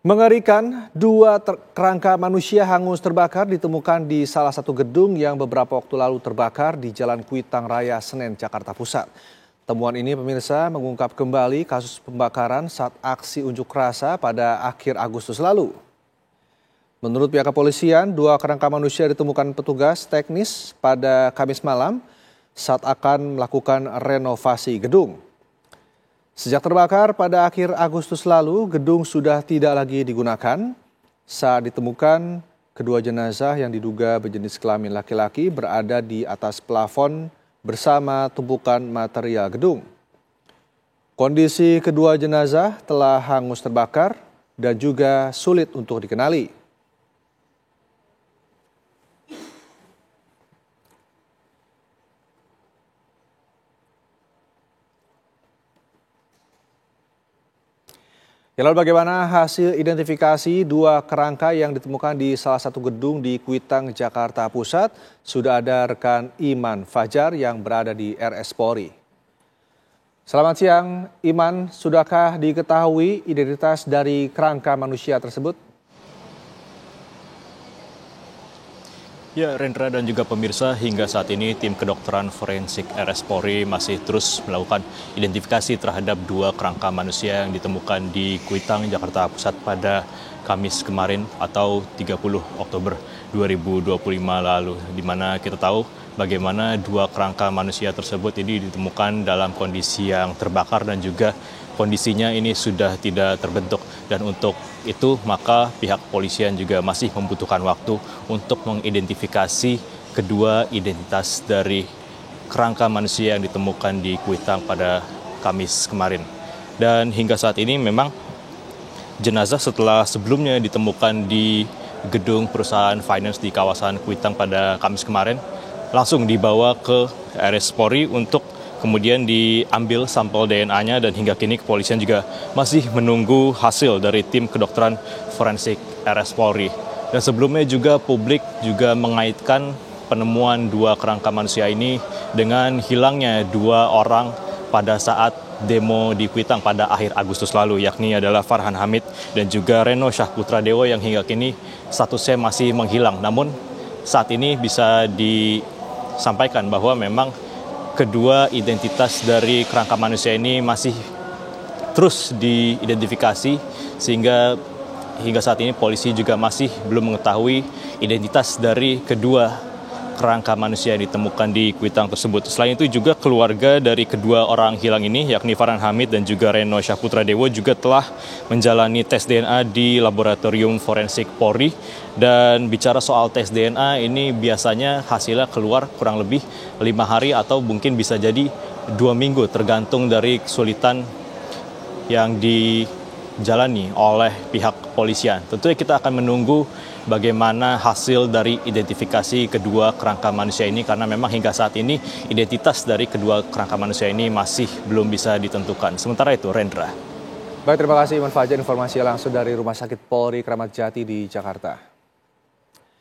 Mengerikan, dua kerangka manusia hangus terbakar ditemukan di salah satu gedung yang beberapa waktu lalu terbakar di Jalan Kuitang Raya, Senen, Jakarta Pusat. Temuan ini pemirsa mengungkap kembali kasus pembakaran saat aksi unjuk rasa pada akhir Agustus lalu. Menurut pihak kepolisian, dua kerangka manusia ditemukan petugas teknis pada Kamis malam saat akan melakukan renovasi gedung. Sejak terbakar pada akhir Agustus lalu, gedung sudah tidak lagi digunakan. Saat ditemukan, kedua jenazah yang diduga berjenis kelamin laki-laki berada di atas plafon bersama tumpukan material gedung. Kondisi kedua jenazah telah hangus terbakar dan juga sulit untuk dikenali. Lalu bagaimana hasil identifikasi dua kerangka yang ditemukan di salah satu gedung di Kuitang, Jakarta Pusat? Sudah ada rekan Iman Fajar yang berada di RS Polri. Selamat siang, Iman. Sudahkah diketahui identitas dari kerangka manusia tersebut? Ya, Rendra dan juga pemirsa, hingga saat ini tim kedokteran forensik RS Polri masih terus melakukan identifikasi terhadap dua kerangka manusia yang ditemukan di Kuitang, Jakarta Pusat pada Kamis kemarin atau 30 Oktober 2025 lalu, di mana kita tahu bagaimana dua kerangka manusia tersebut ini ditemukan dalam kondisi yang terbakar dan juga kondisinya ini sudah tidak terbentuk. Dan untuk itu maka pihak kepolisian juga masih membutuhkan waktu untuk mengidentifikasi kedua identitas dari kerangka manusia yang ditemukan di Kuitang pada Kamis kemarin. Dan hingga saat ini memang jenazah setelah sebelumnya ditemukan di gedung perusahaan finance di kawasan Kuitang pada Kamis kemarin langsung dibawa ke RS Polri untuk kemudian diambil sampel DNA-nya, dan hingga kini kepolisian juga masih menunggu hasil dari tim kedokteran forensik RS Polri. Dan sebelumnya juga publik juga mengaitkan penemuan dua kerangka manusia ini dengan hilangnya dua orang pada saat demo di Kuitang pada akhir Agustus lalu, yakni adalah Farhan Hamid dan juga Reno Syahputra Dewo yang hingga kini statusnya masih menghilang. Namun saat ini bisa disampaikan bahwa memang kedua identitas dari kerangka manusia ini masih terus diidentifikasi, sehingga hingga saat ini polisi juga masih belum mengetahui identitas dari kedua kerangka manusia yang ditemukan di Kuitang tersebut. Selain itu juga keluarga dari kedua orang hilang ini, yakni Farhan Hamid dan juga Reno Syahputra Dewo, juga telah menjalani tes DNA di Laboratorium Forensik Polri. Dan bicara soal tes DNA ini biasanya hasilnya keluar kurang lebih 5 hari atau mungkin bisa jadi 2 minggu, tergantung dari kesulitan yang dijalani oleh pihak kepolisian. Tentunya kita akan menunggu bagaimana hasil dari identifikasi kedua kerangka manusia ini, karena memang hingga saat ini identitas dari kedua kerangka manusia ini masih belum bisa ditentukan. Sementara itu, Rendra. Baik, terima kasih Iman Fajar, informasi langsung dari Rumah Sakit Polri Kramat Jati di Jakarta.